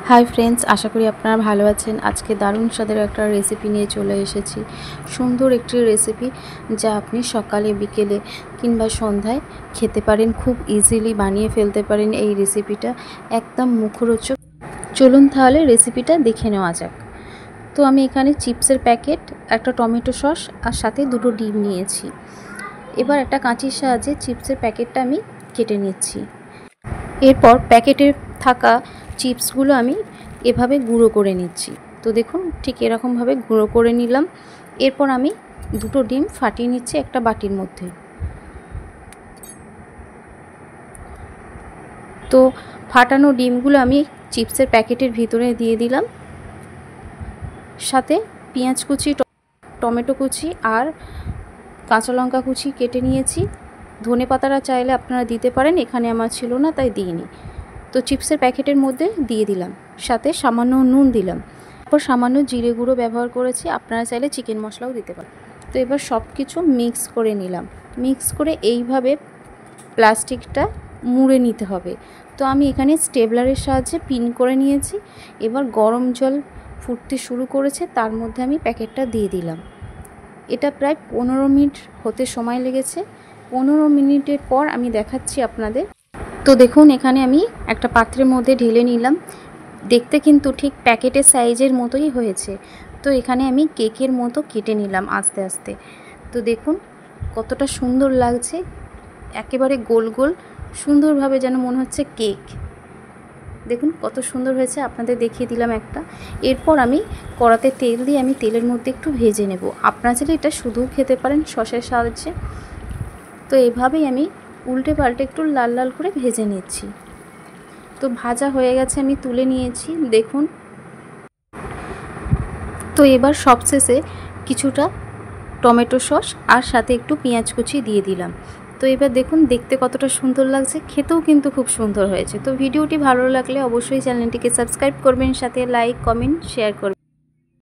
Hi friends, আশা করি আপনারা ভালো আছেন। আজকে দারুণ স্বাদের একটা রেসিপি নিয়ে চলে এসেছি। সুন্দর একটি রেসিপি যা আপনি সকালে, বিকেলে কিংবা সন্ধ্যায় খেতে পারেন। খুব ইজিলি বানিয়ে ফেলতে পারেন এই রেসিপিটা, একদম মুখরোচক। চলুন তাহলে রেসিপিটা দেখে নেওয়া যাক। তো আমি এখানে চিপসের প্যাকেট, একটা টমেটো সস আর সাথে দুটো ডিম নিয়েছি। এবার একটা কাঁচির সাহায্যে চিপসের প্যাকেটটা আমি কেটে নিচ্ছি। এরপর প্যাকেটে থাকা চিপসগুলো আমি এভাবে গুঁড়ো করে নিচ্ছি। তো দেখুন, ঠিক এরকমভাবে গুঁড়ো করে নিলাম। এরপর আমি দুটো ডিম ফাটিয়ে নিচ্ছি একটা বাটির মধ্যে। তো ফাটানো ডিমগুলো আমি চিপসের প্যাকেটের ভিতরে দিয়ে দিলাম। সাথে পেঁয়াজ কুচি, টমেটো কুচি আর কাঁচা লঙ্কা কুচি কেটে নিয়েছি। ধনে পাতাটা চাইলে আপনারা দিতে পারেন, এখানে আমার ছিল না তাই দিইনি। তো চিপসের প্যাকেটের মধ্যে দিয়ে দিলাম, সাথে সামান্য নুন দিলাম। তারপর সামান্য জিরে গুঁড়ো ব্যবহার করেছি, আপনারা চাইলে চিকেন মশলাও দিতে পারেন। তো এবার সব কিছু মিক্স করে নিলাম। মিক্স করে এইভাবে প্লাস্টিকটা মুড়ে নিতে হবে। তো আমি এখানে স্টেপলারের সাহায্যে পিন করে নিয়েছি। এবার গরম জল ফুটতে শুরু করেছে, তার মধ্যে আমি প্যাকেটটা দিয়ে দিলাম। এটা প্রায় 15 মিনিট হতে সময় লেগেছে। 15 মিনিটের পর আমি দেখাচ্ছি আপনাদের। তো দেখুন, এখানে আমি একটা পাত্রের মধ্যে ঢেলে নিলাম। দেখতে কিন্তু ঠিক প্যাকেটের সাইজের মতোই হয়েছে। তো এখানে আমি কেকের মতো কেটে নিলাম আস্তে আস্তে। তো দেখুন কতটা সুন্দর লাগছে, একেবারে গোল গোল সুন্দরভাবে, যেন মনে হচ্ছে কেক। দেখুন কত সুন্দর হয়েছে, আপনাদের দেখিয়ে দিলাম একটা। এরপর আমি কড়াতে তেল দিয়ে আমি তেলের মধ্যে একটু ভেজে নেব। আপনারা চাইলে এটা শুধুও খেতে পারেন সসের সাহায্যে। তো এভাবেই আমি উল্টে পাল্টে একটু লাল লাল করে ভেজে নিচ্ছি। তো ভাজা হয়ে গেছে, আমি তুলে নিয়েছি দেখুন। তো এবার সবশেষে কিছুটা টমেটো সস আর সাথে একটু পেঁয়াজ কুচি দিয়ে দিলাম। তো এবার দেখুন দেখতে কতটা সুন্দর লাগছে, খেতেও কিন্তু খুব সুন্দর হয়েছে। তো ভিডিওটি ভালো লাগলে অবশ্যই চ্যানেলটিকে সাবস্ক্রাইব করবেন, সাথে লাইক, কমেন্ট, শেয়ার করবেন।